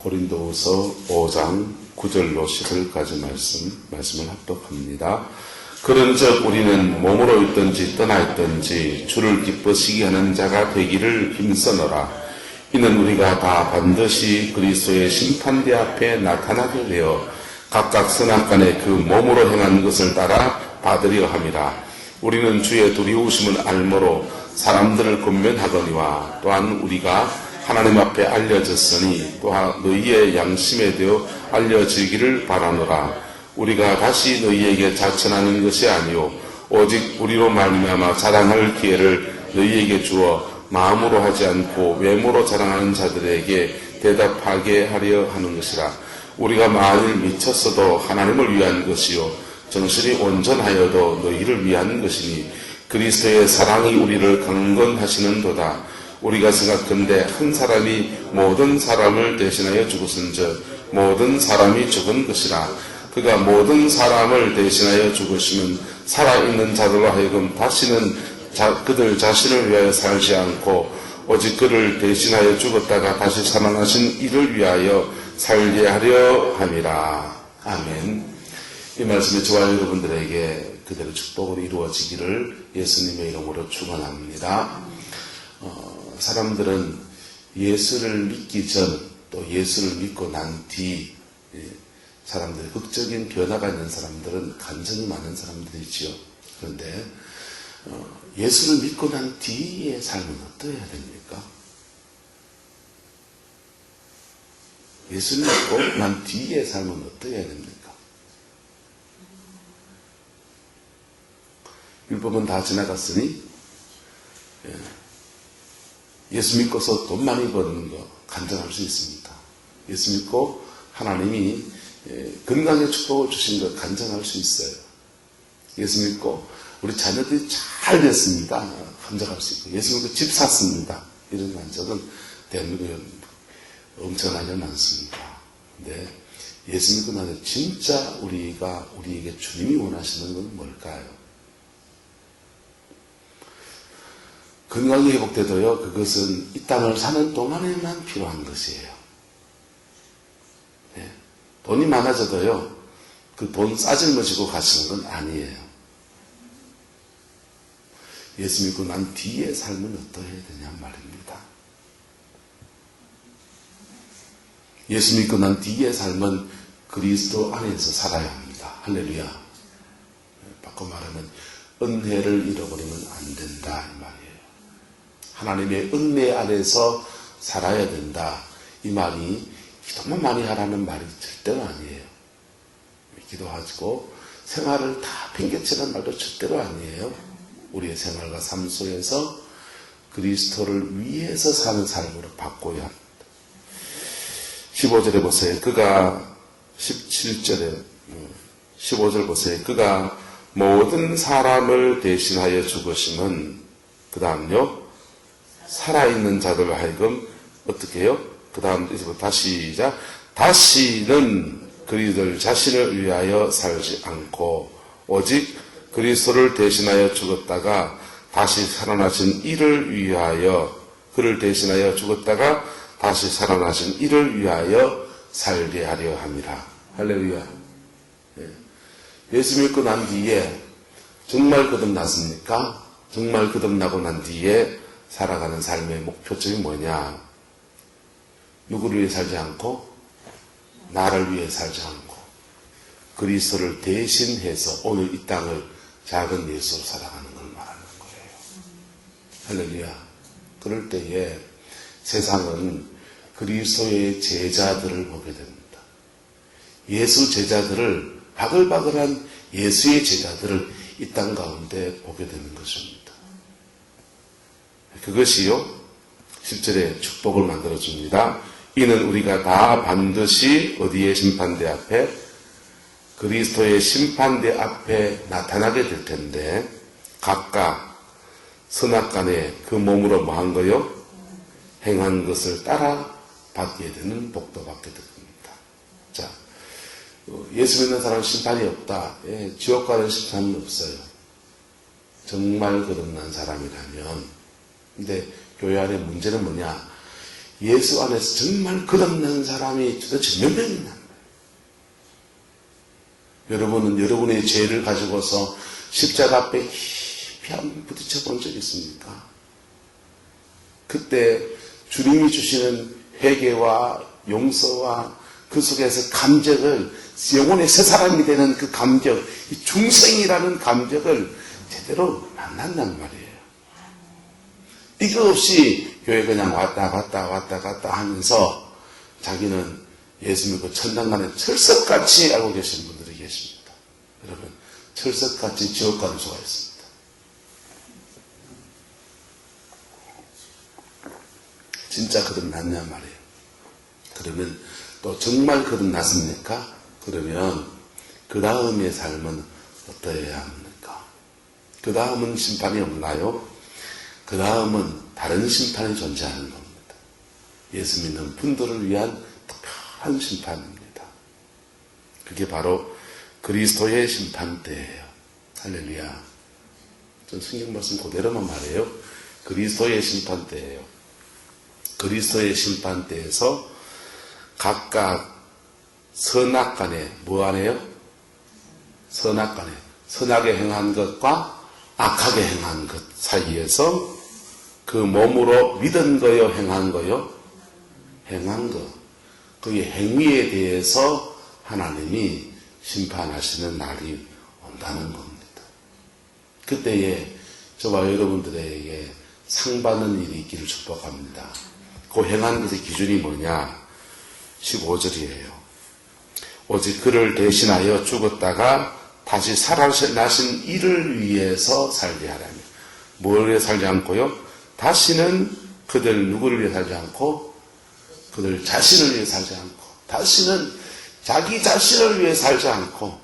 고린도후서 5장 9절로 10절까지 말씀을 합독합니다. 그런즉 우리는 몸으로 있든지 떠나 있든지 주를 기쁘시게 하는 자가 되기를 힘써너라. 이는 우리가 다 반드시 그리스도의 심판대 앞에 나타나게 되어 각각 선악간에 그 몸으로 행한 것을 따라 받으려 함이라. 우리는 주의 두려우심을 알므로 사람들을 권면하거니와 또한 우리가 하나님 앞에 알려졌으니 또한 너희의 양심에 대어 알려지기를 바라노라. 우리가 다시 너희에게 자천하는 것이 아니요 오직 우리로 말미암아 자랑할 기회를 너희에게 주어 마음으로 하지 않고 외모로 자랑하는 자들에게 대답하게 하려 하는 것이라. 우리가 만일 미쳤어도 하나님을 위한 것이요 정신이 온전하여도 너희를 위한 것이니 그리스도의 사랑이 우리를 강건하시는도다. 우리가 생각건대 한 사람이 모든 사람을 대신하여 죽었은즉 모든 사람이 죽은 것이라. 그가 모든 사람을 대신하여 죽으시면 살아있는 자들로 하여금 다시는 그들 자신을 위하여 살지 않고 오직 그를 대신하여 죽었다가 다시 살아나신 이를 위하여 살게 하려 함이라. 아멘. 이 말씀이 저와 여러분들에게 그대로 축복으로 이루어지기를 예수님의 이름으로 축원합니다. 사람들은 예수를 믿기 전 또 예수를 믿고 난 뒤 사람들, 극적인 변화가 있는 사람들은 간증이 많은 사람들이지요. 그런데 예수를 믿고 난 뒤의 삶은 어떠해야 됩니까? 예수를 믿고 난 뒤의 삶은 어떠해야 됩니까? 율법은 다 지나갔으니 예수 믿고서 돈 많이 버는 거 간증할 수 있습니다. 예수 믿고 하나님이 건강의 축복을 주신 것 간증할 수 있어요. 예수 믿고 우리 자녀들이 잘 됐습니다. 간증할 수 있고 예수 믿고 집 샀습니다. 이런 간증은 대한민국에 엄청나게 많습니다. 근데 예수 믿고 나서 진짜 우리에게 주님이 원하시는 건 뭘까요? 건강이 회복돼도요, 그것은 이 땅을 사는 동안에만 필요한 것이에요. 네. 돈이 많아져도요, 그 돈 싸질머지고 가시는 건 아니에요. 예수 믿고 난 뒤의 삶은 어떠해야 되냐 말입니다. 예수 믿고 난 뒤의 삶은 그리스도 안에서 살아야 합니다. 할렐루야. 바꿔 말하면 은혜를 잃어버리면 안 된다 이 말이에요. 하나님의 은혜 안에서 살아야 된다. 이 말이 기도만 많이 하라는 말이 절대로 아니에요. 기도하고 생활을 다 팽개치는 말도 절대로 아니에요. 우리의 생활과 삶 속에서 그리스도를 위해서 사는 삶으로 바꿔야 합니다. 15절에 보세요. 17절에 15절 보세요. 그가 모든 사람을 대신하여 죽으심은 그 다음요. 살아있는 자들로 하여금 어떻게 해요? 그 다음 다시 시작. 다시는 그리들 자신을 위하여 살지 않고 오직 그리스도를 대신하여 죽었다가 다시 살아나신 이를 위하여 그를 대신하여 죽었다가 다시 살아나신 이를 위하여 살게 하려 함이라. 할렐루야. 예수 믿고 난 뒤에 정말 거듭났습니까? 정말 거듭나고 난 뒤에 살아가는 삶의 목표점이 뭐냐? 누구를 위해 살지 않고 나를 위해 살지 않고 그리스도를 대신해서 오늘 이 땅을 작은 예수로 살아가는 걸 말하는 거예요. 할렐루야. 그럴 때에 세상은 그리스도의 제자들을 보게 됩니다. 예수 제자들을 바글바글한 예수의 제자들을 이 땅 가운데 보게 되는 것입니다. 그것이요 10절에 축복을 만들어줍니다. 이는 우리가 다 반드시 어디에 심판대 앞에 그리스도의 심판대 앞에 나타나게 될 텐데 각각 선악간에 그 몸으로 뭐한 거요? 행한 것을 따라 받게 되는 복도 받게 됩니다. 자, 예수 믿는 사람은 심판이 없다. 지옥 가는 심판은 없어요. 정말 거듭난 사람이라면. 근데 교회 안에 문제는 뭐냐? 예수 안에서 정말 거듭난 사람이 도대체 몇 명이나? 여러분은 여러분의 죄를 가지고서 십자가 앞에 깊이 한번 부딪혀 본 적이 있습니까? 그때 주님이 주시는 회개와 용서와 그 속에서 감격을, 영혼의 새 사람이 되는 그 감격, 이 중생이라는 감격을 제대로 만난단 말이에요. 이거 없이 교회 그냥 왔다 갔다 하면서 자기는 예수 믿고 천당 가는 철석같이 알고 계시는 분들이 계십니다. 여러분, 철석같이 지옥 가는 수가 있습니다. 진짜 거듭났냐 말이에요. 그러면 또 정말 거듭났습니까? 그러면 그 다음의 삶은 어떠해야 합니까? 그 다음은 심판이 없나요? 그 다음은 다른 심판이 존재하는 겁니다. 예수 믿는 분들을 위한 특별한 심판입니다. 그게 바로 그리스도의 심판대예요. 할렐루야. 전 성경 말씀 그대로만 말해요. 그리스도의 심판대예요. 그리스도의 심판대에서 각각 선악간에 뭐 하네요? 선악간에 선하게 행한 것과 악하게 행한 것 사이에서 그 몸으로 믿은 거요, 행한 거요? 행한 거. 그의 행위에 대해서 하나님이 심판하시는 날이 온다는 겁니다. 그때에 저와 여러분들에게 상 받는 일이 있기를 축복합니다. 그 행한 것의 기준이 뭐냐? 15절이에요. 오직 그를 대신하여 죽었다가 다시 살아나신 이를 위해서 살게 하라며. 뭘 위해 살지 않고요? 다시는 그들 누구를 위해 살지 않고 그들 자신을 위해 살지 않고 다시는 자기 자신을 위해 살지 않고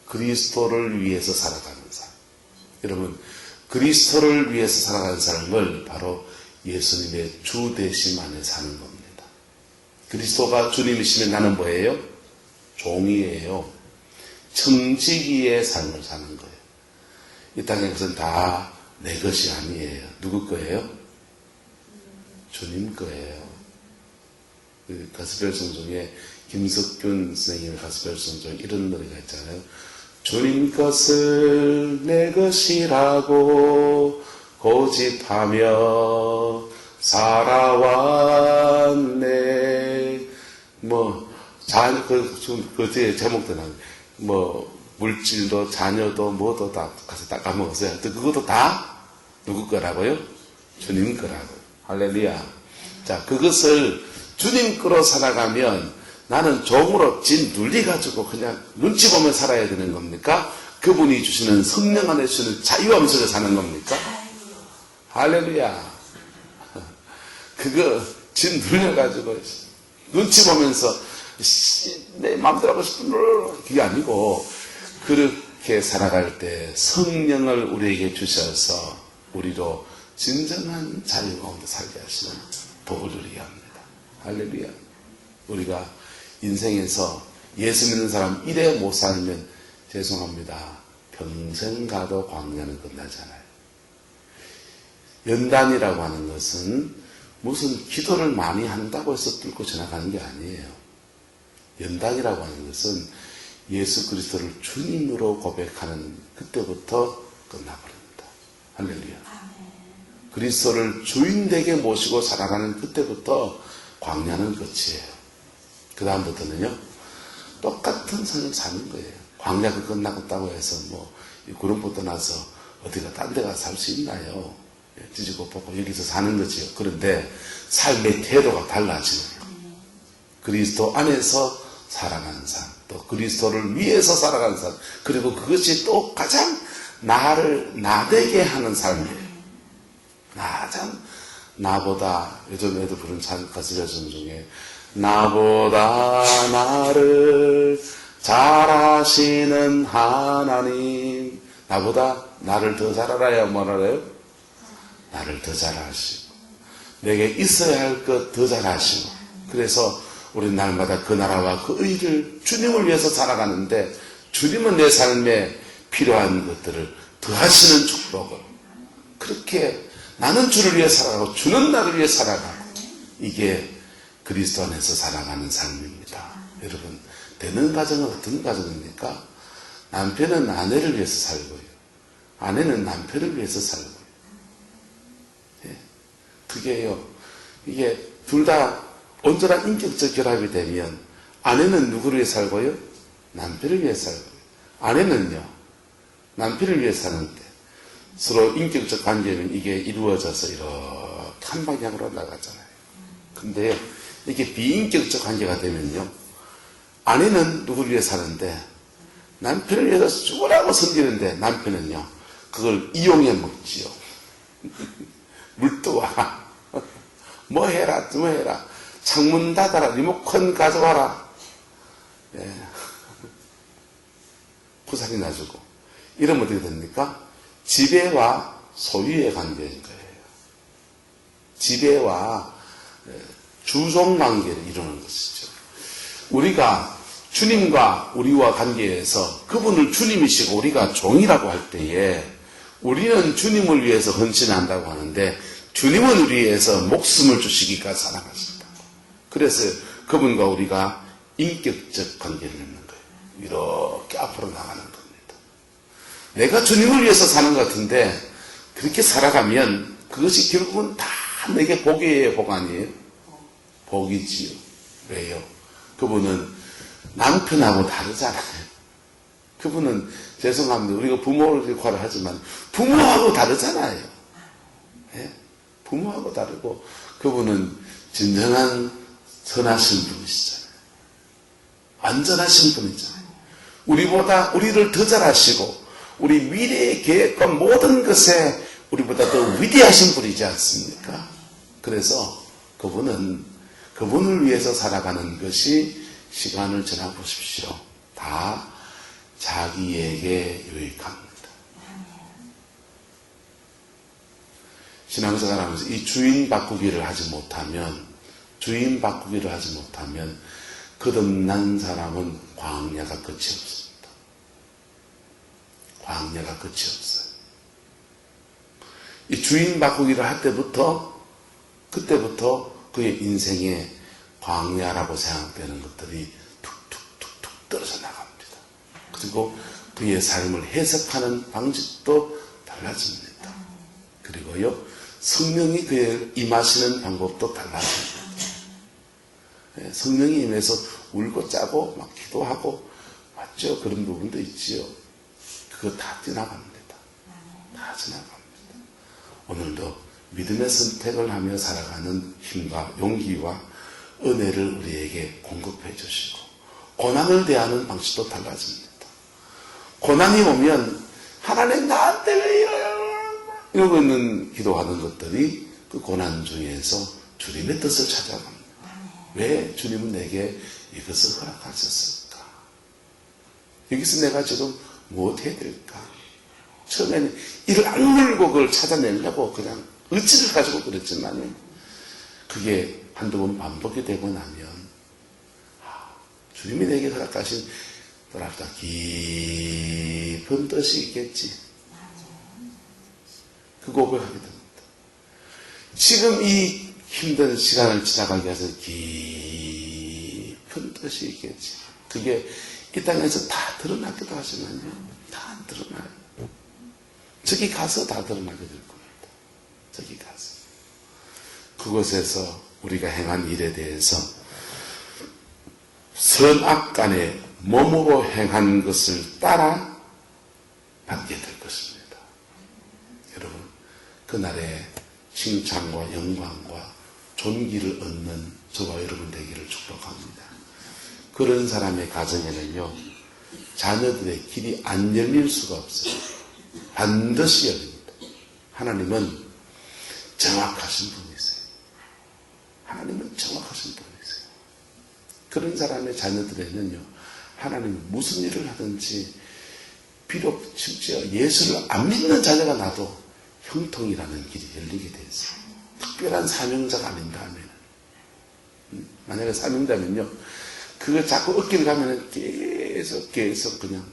그리스도를 위해서 살아가는 삶. 여러분, 그리스도를 위해서 살아가는 삶을 바로 예수님의 주 되심 안에 사는 겁니다. 그리스도가 주님이시면 나는 뭐예요? 종이에요. 청지기의 삶을 사는 거예요. 이 땅의 것은 다 내 것이 아니에요. 누구 거예요? 주님 거예요. 그 가스펠송 중에 김석균 선생님의 가스펠송 중에 이런 노래가 있잖아요. 주님 것을 내 것이라고 고집하며 살아왔네. 그 뒤에 제목도 물질도 자녀도 뭐도 다 가서 다 까먹었어요. 그것도 다 누구 거라고요? 주님 거라고. 할렐루야. 자, 그것을 주님 거로 살아가면 나는 종으로 진 눌리가지고 그냥 눈치 보면 살아야 되는 겁니까? 그분이 주시는 성령 안에 주시는 자유함 속에 사는 겁니까? 할렐루야. 그거 진 눌려가지고 눈치 보면서 내 마음대로 하고 싶은 그게 아니고 그렇게 살아갈 때 성령을 우리에게 주셔서 우리로 진정한 자유 가운데 살게 하시는 복을 누리게 합니다. 할렐루야. 우리가 인생에서 예수 믿는 사람 이래 못 살면 죄송합니다. 평생 가도 광야는 끝나잖아요. 연단이라고 하는 것은 무슨 기도를 많이 한다고 해서 뚫고 지나가는 게 아니에요. 연단이라고 하는 것은 예수 그리스도를 주님으로 고백하는 그때부터 끝나버립니다. 할렐루야. 그리스도를 주인되게 모시고 살아가는 그때부터 광야는 끝이에요. 그 다음부터는요, 똑같은 삶을 사는 거예요. 광야가 끝나고 해서 구름포 떠나서 어디가 딴 데 가서 살 수 있나요? 뒤지고 보고 여기서 사는 거지요. 그런데 삶의 태도가 달라지는 거예요. 그리스도 안에서 살아가는 삶, 또 그리스도를 위해서 살아가는 삶, 그리고 그것이 또 가장 나를 나되게 하는 삶이에요. 가장 나보다, 요즘에도 부른 가수 여성 중에 나보다 나를 잘 아시는 하나님, 나보다 나를 더 잘 알아야 뭘 알아요? 나를 더 잘 아시고 내게 있어야 할 것 더 잘 아시고, 그래서 우리 날마다 그 나라와 그 의를 주님을 위해서 살아가는데 주님은 내 삶에 필요한 것들을 더하시는 축복을, 그렇게 나는 주를 위해 살아가고 주는 나를 위해 살아가고 이게 그리스도 안에서 살아가는 삶입니다. 여러분, 되는 가정은 어떤 가정입니까? 남편은 아내를 위해서 살고요. 아내는 남편을 위해서 살고요. 예. 그게요, 이게 둘 다 온전한 인격적 결합이 되면 아내는 누구를 위해 살고요? 남편을 위해 살고요. 아내는요, 남편을 위해 사는데 서로 인격적 관계는 이게 이루어져서 이렇게 한 방향으로 나가잖아요. 근데요, 이게 비인격적 관계가 되면요, 아내는 누구를 위해 사는데 남편을 위해서 죽으라고 섬기는데 남편은요, 그걸 이용해 먹지요. 물 떠와. 뭐 해라, 뭐 해라. 창문 닫아라, 리모컨 가져와라. 예. 부산이 나주고. 이러면 어떻게 됩니까? 지배와 소유의 관계인 거예요. 지배와 주종 관계를 이루는 것이죠. 우리가 주님과 우리와 관계에서 그분을 주님이시고 우리가 종이라고 할 때에 우리는 주님을 위해서 헌신한다고 하는데 주님은 우리 위해서 목숨을 주시기까지 사랑하신다. 그래서 그분과 우리가 인격적 관계를 맺는 거예요. 이렇게 앞으로 나가는 겁니다. 내가 주님을 위해서 사는 것 같은데 그렇게 살아가면 그것이 결국은 다 내게 복이에요, 복 아니에요? 복이지요. 왜요? 그분은 남편하고 다르잖아요. 그분은 죄송합니다. 우리가 부모 역할을 하지만 부모하고 다르잖아요. 예? 부모하고 다르고 그분은 진정한 선하신 분이시잖아요. 완전하신 분이잖아요. 우리보다 우리를 더 잘하시고 우리 미래의 계획과 모든 것에 우리보다 더 위대하신 분이지 않습니까? 그래서 그분을 위해서 살아가는 것이 시간을 지나보십시오. 다 자기에게 유익합니다. 신앙생활하면서 이 주인 바꾸기를 하지 못하면 거듭난 사람은 광야가 끝이 없습니다. 광야가 끝이 없어요. 이 주인 바꾸기를 할 그때부터 그의 인생에 광야라고 생각되는 것들이 툭툭툭툭 떨어져 나갑니다. 그리고 그의 삶을 해석하는 방식도 달라집니다. 그리고요, 성령이 그에 임하시는 방법도 달라집니다. 성령이 임해서 울고 짜고 막 기도하고 맞죠? 그런 부분도 있지요. 그거 다 지나갑니다. 다 지나갑니다. 오늘도 믿음의 선택을 하며 살아가는 힘과 용기와 은혜를 우리에게 공급해 주시고 고난을 대하는 방식도 달라집니다. 고난이 오면 하나님 나한테 왜 이러고 있는 기도하는 것들이 그 고난 중에서 주님의 뜻을 찾아갑니다. 왜 주님은 내게 이것을 허락하셨을까? 여기서 내가 지금 무엇 해야 될까? 처음에는 이를 악물고 그걸 찾아내려고 그냥 의지를 가지고 그랬지만 그게 한두 번 반복이 되고 나면 주님이 내게 허락하신 뭐랄까 깊은 뜻이 있겠지. 그 고백하게 됩니다. 지금 이 힘든 시간을 지나가기 위해서 깊은 뜻이 있겠지. 그게 이 땅에서 다 드러나기도 하지만요. 다 안 드러나요. 저기 가서 다 드러나게 될 겁니다. 저기 가서. 그곳에서 우리가 행한 일에 대해서 선악 간에 몸으로 행한 것을 따라 받게 될 것입니다. 여러분, 그날의 칭찬과 영광과 존귀를 얻는 저와 여러분 되기를 축복합니다. 그런 사람의 가정에는요, 자녀들의 길이 안 열릴 수가 없어요. 반드시 열립니다. 하나님은 정확하신 분이세요. 하나님은 정확하신 분이세요. 그런 사람의 자녀들에는요, 하나님이 무슨 일을 하든지 비록 심지어 예수를 안 믿는 자녀가 나도 형통이라는 길이 열리게 돼 있어요. 특별한 사명자가 아닌다면, 만약에 사명자면요, 그거 자꾸 얻기를 가면 계속 그냥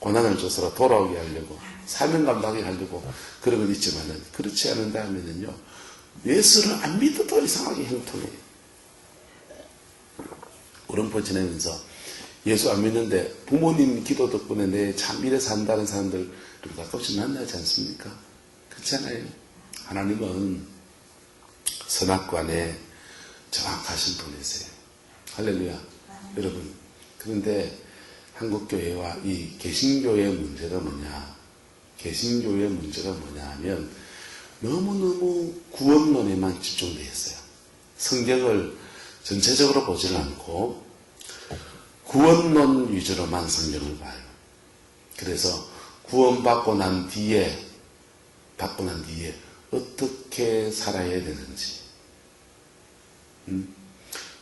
고난을 줘서 돌아오게 하려고 사명 감당하게 하려고 그런 건 있지만은 그렇지 않은다면은요, 예수를 안 믿어도 이상하게 형통해요. 구름포 지내면서 예수 안 믿는데 부모님 기도 덕분에 내 참 이래 산다는 사람들 가끔씩 만나지 않습니까? 그렇잖아요. 하나님은 선악관에 정확하신 분이세요. 할렐루야. 여러분, 그런데 한국교회와 이 개신교의 문제가 뭐냐? 개신교의 문제가 뭐냐 하면 너무너무 구원론에만 집중되어 있어요. 성경을 전체적으로 보지는 않고 구원론 위주로만 성경을 봐요. 그래서 구원받고 난 뒤에 어떻게 살아야 되는지,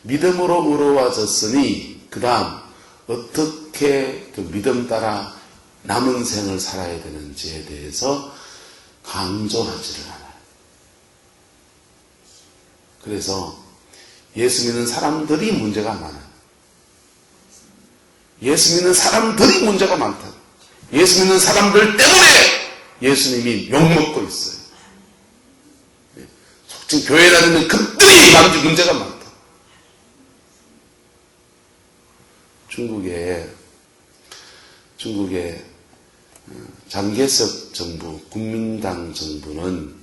믿음으로 의로워졌으니 그 다음 어떻게 그 믿음 따라 남은 생을 살아야 되는지에 대해서 강조하지를 않아요. 그래서 예수 믿는 사람들이 문제가 많아요. 예수 믿는 사람들이 문제가 많다. 예수 믿는 사람들 때문에 예수님이 욕먹고 있어요. 속칭 교회 다니는 그들이 만든 문제가 많다. 중국의 장개석 정부, 국민당 정부는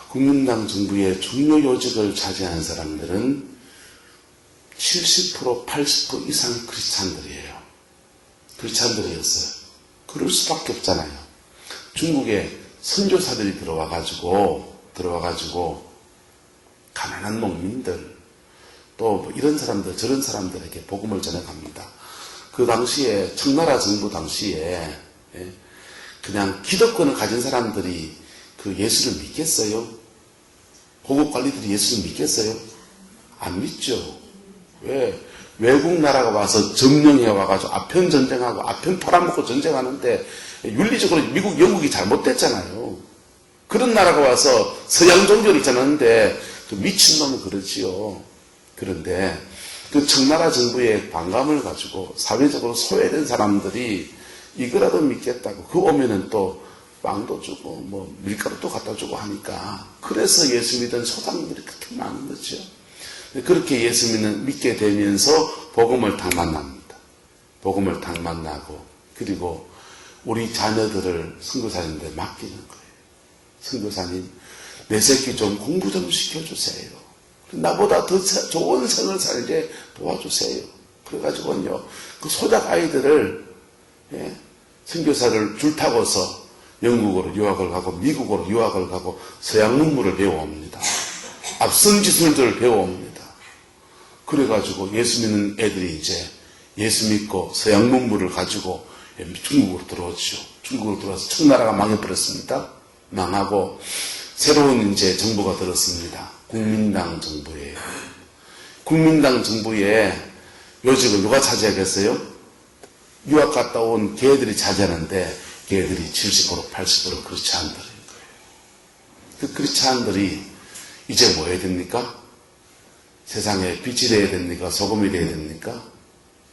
국민당 정부의 중요 요직을 차지하는 사람들은 70%, 80% 이상이 크리스찬들이에요. 크리스찬들이었어요. 그럴 수밖에 없잖아요. 중국에 선교사들이 들어와가지고 가난한 농민들 또 이런 사람들 저런 사람들에게 복음을 전해갑니다. 그 당시에 청나라 정부 당시에 그냥 기득권을 가진 사람들이 그 예수를 믿겠어요? 고급 관리들이 예수를 믿겠어요? 안 믿죠. 왜? 외국 나라가 와서 점령해 와가지고 아편 전쟁하고 아편 팔아먹고 전쟁하는데 윤리적으로 미국, 영국이 잘못됐잖아요. 그런 나라가 와서 서양 종교를 전하는데 그 미친놈은 그러지요. 그런데 그 청나라 정부의 반감을 가지고 사회적으로 소외된 사람들이 이거라도 믿겠다고 그 오면은 또 빵도 주고 뭐 밀가루도 갖다 주고 하니까 그래서 예수 믿은 소상들이 그렇게 많은 거죠. 그렇게 예수 믿게 되면서 복음을 딱 만납니다. 복음을 딱 만나고 그리고 우리 자녀들을 선교사님한테 맡기는 거예요. 선교사님 내 새끼 좀 공부 좀 시켜주세요. 나보다 더 좋은 생을 살게 도와주세요. 그래가지고요 그 소작 아이들을 선교사를 줄 타고서 영국으로 유학을 가고 미국으로 유학을 가고 서양 문물을 배워옵니다. 앞선 기술들을 배워옵니다. 그래가지고 예수 믿는 애들이 이제 예수 믿고 서양 문물을 가지고 중국으로 들어오죠. 중국으로 들어와서 청나라가 망해버렸습니다. 망하고 새로운 이제 정부가 들었습니다. 국민당 정부예요. 국민당 정부의 요직을 누가 차지하겠어요? 유학 갔다 온 걔들이 차지하는데 걔들이 70% 80% 크리스찬들인 거예요. 그 크리스찬들이 이제 뭐 해야 됩니까? 세상에 빛이 되어야 됩니까? 소금이 되어야 됩니까?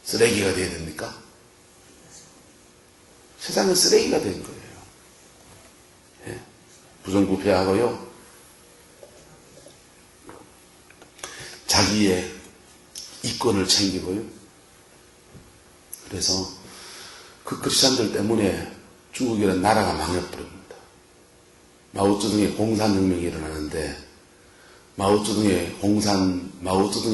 쓰레기가 되어야 됩니까? 세상은 쓰레기가 된 거예요. 예? 부정부패하고요. 자기의 이권을 챙기고요. 그래서 그 크리스찬들 때문에 중국이라는 나라가 망해버립니다. 마오쩌둥의 공산혁명이 일어나는데 마오쩌둥이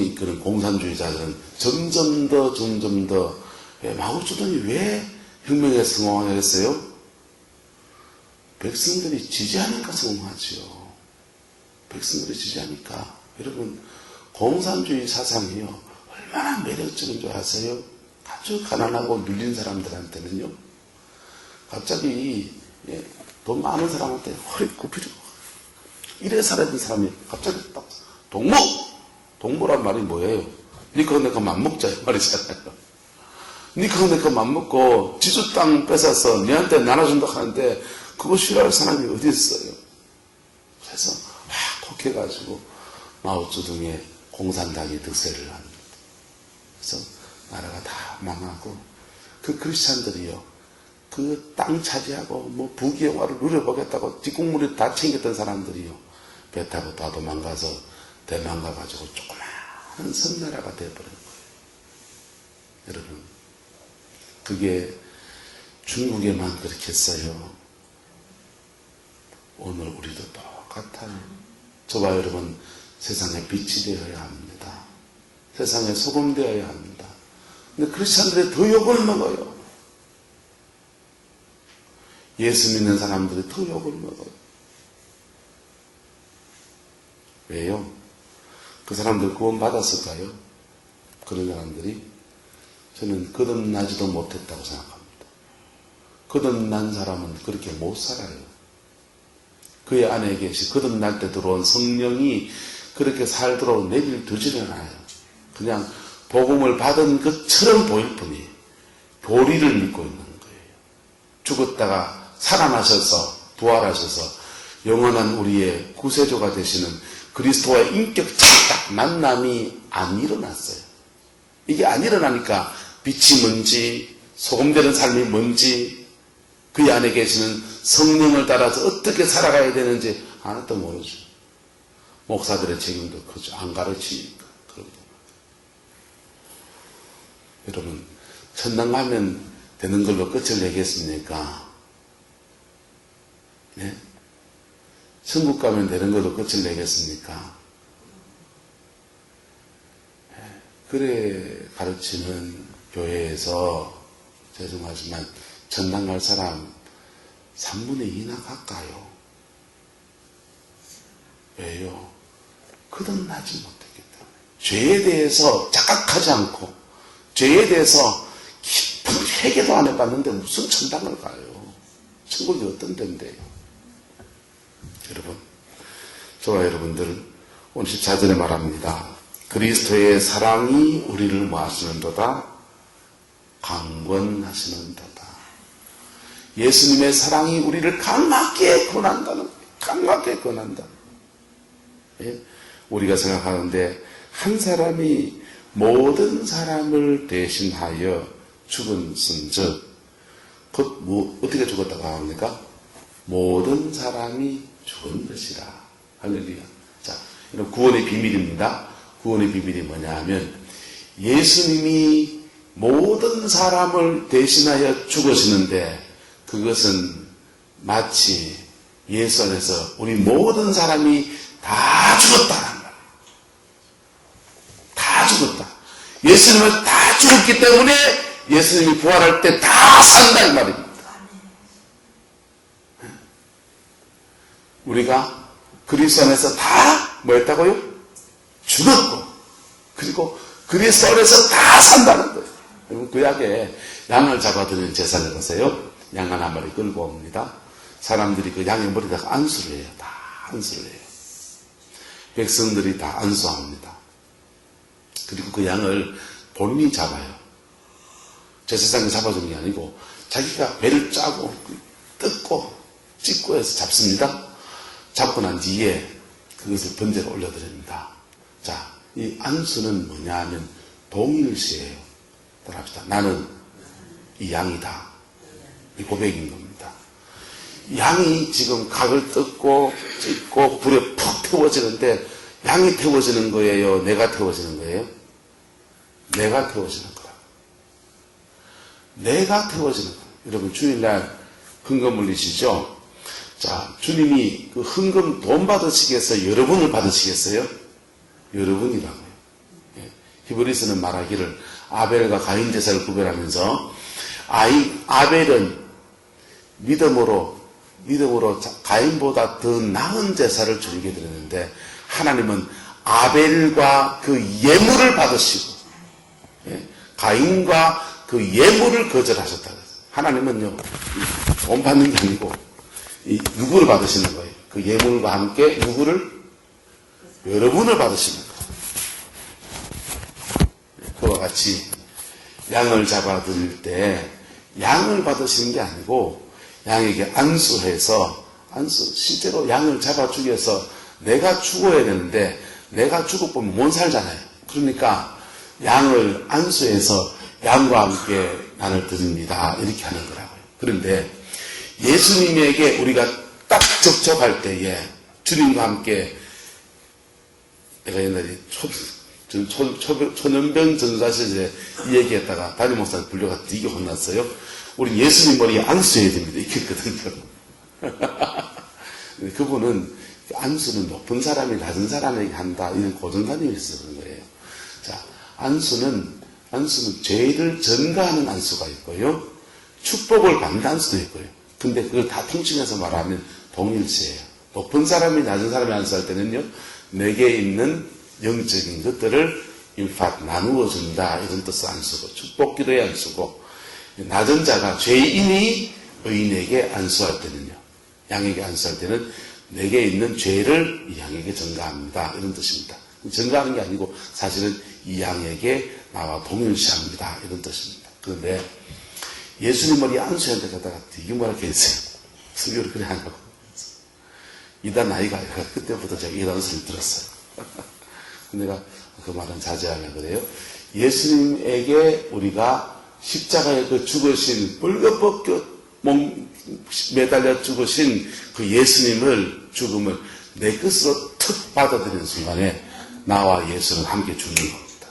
이끄는 공산주의자들은 점점 더 마오쩌둥이 왜 혁명에 성공하겠어요? 백성들이 지지하니까 성공하지요. 백성들이 지지하니까. 여러분 공산주의 사상이요 얼마나 매력적인 줄 아세요? 아주 가난하고 눌린 사람들한테는요 갑자기 돈 많은 사람한테 허리 굽히고 이래 살아야 사람이 갑자기 딱 동무란 말이 뭐예요? 니꺼 내꺼 맘먹자 이 말이잖아요. 니꺼 내꺼 맘먹고 지주 땅 뺏어서 니한테 나눠준다 하는데 그거 싫어할 사람이 어디 있어요? 그래서 막 독해가지고 마오쩌둥의 공산당이 득세를 합니다. 그래서 나라가 다 망하고 그 크리스찬들이요 그 땅 차지하고 뭐 부귀영화를 누려보겠다고 뒷국물을 다 챙겼던 사람들이요. 배 타고 다 도망가서 대만 가가지고 조그마한 섬나라가 되어버린 거예요. 여러분, 그게 중국에만 그렇게 했어요. 오늘 우리도 똑같아요. 저와 여러분, 세상에 빛이 되어야 합니다. 세상에 소금 되어야 합니다. 근데 크리스찬들이 더 욕을 먹어요. 예수 믿는 사람들이 더 욕을 먹어요. 왜요? 그 사람들 구원 받았을까요? 그런 사람들이? 저는 거듭나지도 못했다고 생각합니다. 거듭난 사람은 그렇게 못 살아요. 그의 안에 계시 거듭날 때 들어온 성령이 그렇게 살도록 내버려두지를 않아요. 그냥 복음을 받은 것처럼 보일 뿐이에요. 교리를 믿고 있는 거예요. 죽었다가 살아나셔서 부활하셔서 영원한 우리의 구세주가 되시는 그리스도와의 인격적인 딱 만남이 안 일어났어요. 이게 안 일어나니까 빛이 뭔지, 소금되는 삶이 뭔지, 그 안에 계시는 성령을 따라서 어떻게 살아가야 되는지 하나도 모르죠. 목사들의 책임도 크죠. 안 가르치니까. 여러분, 천당 가면 되는 걸로 끝을 내겠습니까? 네? 천국 가면 되는 걸로 끝을 내겠습니까? 그래 가르치는 교회에서 죄송하지만 천당 갈 사람 3분의 2나 가까요. 왜요? 거듭나지 못했기 때문에. 죄에 대해서 자각하지 않고 죄에 대해서 깊은 회개도 안 해봤는데 무슨 천당을 가요? 천국이 어떤 데인데요? 여러분, 저와 여러분들 오늘 14절에 말합니다. 그리스도의 사랑이 우리를 뭐 하시는도다? 강권하시는도다. 예수님의 사랑이 우리를 강하게 권한다는 거예요. 강하게 권한다. 예? 우리가 생각하는데 한 사람이 모든 사람을 대신하여 죽은즉 곧 뭐 어떻게 죽었다고 합니까? 모든 사람이 죽은 것이라. 할렐루야. 자, 이런 구원의 비밀입니다. 구원의 비밀이 뭐냐 하면 예수님이 모든 사람을 대신하여 죽으시는데 그것은 마치 예수 안에서 우리 모든 사람이 다 죽었다는 거예요. 다 죽었다. 예수님은 다 죽었기 때문에 예수님이 부활할 때 다 산다 이 말입니다. 우리가 그리스도 안에서 다 뭐였다고요? 죽었고 그리고 그리스도 안에서 다 산다는 거예요. 여러분 구약에 양을 잡아드리는 제사를 보세요. 양 한 마리 끌고 옵니다. 사람들이 그 양의 머리에다가 안수를 해요. 다 안수를 해요. 백성들이 다 안수합니다. 그리고 그 양을 본인이 잡아요. 제사장이 잡아주는 게 아니고 자기가 배를 짜고 뜯고 찢고 해서 잡습니다. 잡고 난 뒤에 그것을 번제로 올려드립니다. 자, 이 안수는 뭐냐 하면 동일시예요. 따라합시다. 나는 이 양이다. 이 고백인 겁니다. 양이 지금 각을 뜯고 찢고 불에 푹 태워지는데 양이 태워지는 거예요? 내가 태워지는 거예요? 내가 태워지는 거라. 내가 태워지는 거예요. 여러분 주일날 헌금 올리시죠? 자, 주님이 그 헌금 돈 받으시겠어요? 여러분을 받으시겠어요? 여러분이라고요. 예. 히브리서는 말하기를 아벨과 가인 제사를 구별하면서 아벨은 믿음으로 가인보다 더 나은 제사를 주님께 드렸는데 하나님은 아벨과 그 예물을 받으시고 예, 가인과 그 예물을 거절하셨다. 하나님은요 돈 받는 게 아니고 이 누구를 받으시는 거예요? 그 예물과 함께 누구를? 여러분을 받으시는 거예요. 그와 같이 양을 잡아드릴 때 양을 받으시는 게 아니고 양에게 안수해서 실제로 양을 잡아 죽여서 내가 죽어야 되는데 내가 죽어보면 못 살잖아요. 그러니까 양을 안수해서 양과 함께 나를 드립니다. 이렇게 하는 거라고요. 그런데 예수님에게 우리가 딱 접촉할 때에 주님과 함께 내가 옛날에 초년병 전사실에 이 얘기했다가 담임 목사님 불려가 되게 혼났어요. 우리 예수님 머리에 안수해야 됩니다. 이렇게 했거든요. 그분은 안수는 높은 사람이 낮은 사람에게 한다 이런 고정관념이 있어서 그런 거예요. 자, 안수는 죄를 전가하는 안수가 있고요, 축복을 받는 안수도 있고요. 근데 그걸 다 통칭해서 말하면 동일시예요. 높은 사람이 낮은 사람이 안수할 때는요, 내게 있는 영적인 것들을 임팍 나누어 준다 이런 뜻의 안수고, 축복 기도의 안수고, 낮은 자가 죄인이 의인에게 안수할 때는요, 양에게 안수할 때는 내게 있는 죄를 이 양에게 전가합니다 이런 뜻입니다. 전가하는 게 아니고 사실은 이 양에게 나와 동일시합니다 이런 뜻입니다. 그런데 예수님 머리에 안수해야 되다가 되게 뭐라고 했어요. 설교를 그래 안 하고 이단 나이가 아니라 그때부터 제가 이 안수를 들었어요. 내가 그 말은 자제하려고 그래요. 예수님에게 우리가 십자가에 그 죽으신 뻘겋게 몸 매달려 죽으신 그 예수님을 죽음을 내 것으로 툭 받아들이는 순간에 나와 예수는 함께 죽는 겁니다.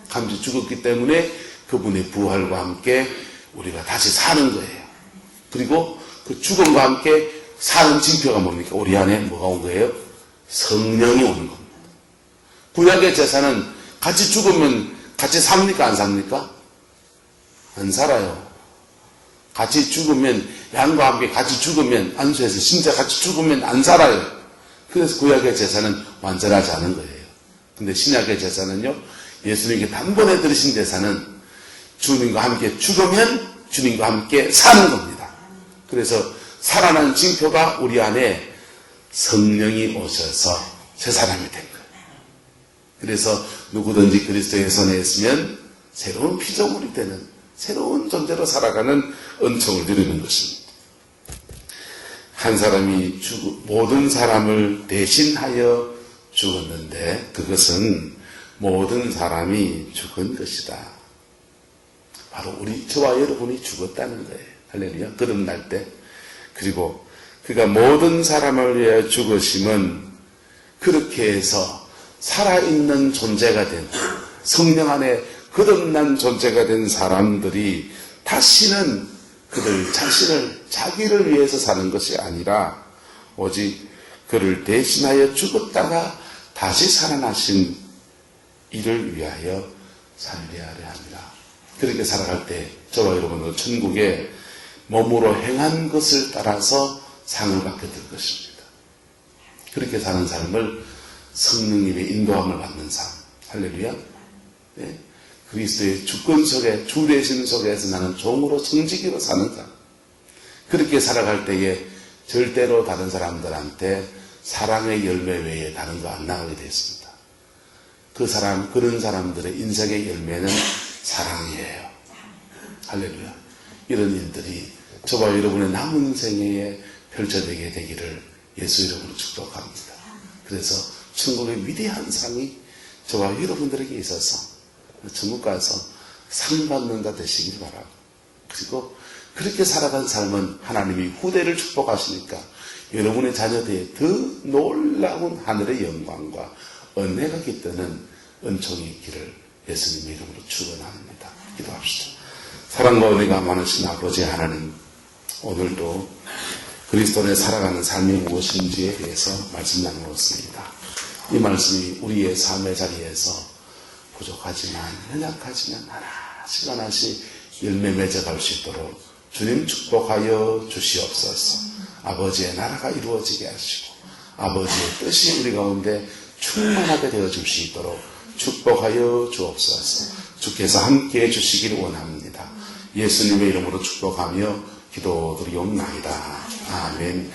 함께 죽었기 때문에 그분의 부활과 함께 우리가 다시 사는 거예요. 그리고 그 죽음과 함께 사는 징표가 뭡니까? 우리 안에 뭐가 온 거예요? 성령이 오는 겁니다. 구약의 제사는 같이 죽으면 같이 삽니까? 안 삽니까? 안 살아요. 같이 죽으면, 양과 함께 같이 죽으면, 안수해서 진짜 같이 죽으면 안 살아요. 그래서 구약의 제사는 완전하지 않은 거예요. 근데 신약의 제사는요, 예수님께 단번에 들으신 제사는 주님과 함께 죽으면 주님과 함께 사는 겁니다. 그래서 살아난 징표가 우리 안에 성령이 오셔서 새 사람이 된 거예요. 그래서 누구든지 그리스도의 손에 있으면 새로운 피조물이 되는, 새로운 존재로 살아가는 은총을 누리는 것입니다. 한 사람이 모든 사람을 대신하여 죽었는데 그것은 모든 사람이 죽은 것이다. 바로 저와 여러분이 죽었다는 거예요. 할렐루야. 거듭날 때. 그리고 그가 모든 사람을 위하여 죽으심은 그렇게 해서 살아있는 존재가 된, 성령 안에 거듭난 존재가 된 사람들이 다시는 그들 자신을, 자기를 위해서 사는 것이 아니라 오직 그를 대신하여 죽었다가 다시 살아나신 이를 위하여 살게 하려 합니다. 그렇게 살아갈 때 저와 여러분은 천국에 몸으로 행한 것을 따라서 상을 받게 될 것입니다. 그렇게 사는 삶을 성령님의 인도함을 받는 삶. 할렐루야. 네. 그리스도의 주권 속에, 주 대신 속에서 나는 종으로 성직으로 사는 삶. 그렇게 살아갈 때에 절대로 다른 사람들한테 사랑의 열매 외에 다른 거 안 나가게 됐습니다. 그런 사람들의 인생의 열매는 사랑이에요. 할렐루야. 이런 일들이 저와 여러분의 남은 생애에 펼쳐지게 되기를 예수 이름으로 축복합니다. 그래서 천국의 위대한 상이 저와 여러분들에게 있어서 천국 가서 상 받는 자 되시길 바라고, 그리고 그렇게 살아간 삶은 하나님이 후대를 축복하시니까 여러분의 자녀들의 더 놀라운 하늘의 영광과 은혜가 깃드는 은총이 있기를 예수님의 이름으로 축원합니다. 기도합시다. 사랑과 은혜가 많으신 아버지 하나님, 오늘도 그리스도 안에 살아가는 삶이 무엇인지에 대해서 말씀 나누었습니다. 이 말씀이 우리의 삶의 자리에서 부족하지만, 연약하지만 하나씩 열매 맺어갈 수 있도록 주님 축복하여 주시옵소서. 아버지의 나라가 이루어지게 하시고 아버지의 뜻이 우리 가운데 충만하게 되어 줄 수 있도록 축복하여 주옵소서. 주께서 함께해 주시기를 원합니다. 예수님의 이름으로 축복하며 기도드리옵나이다. 아멘.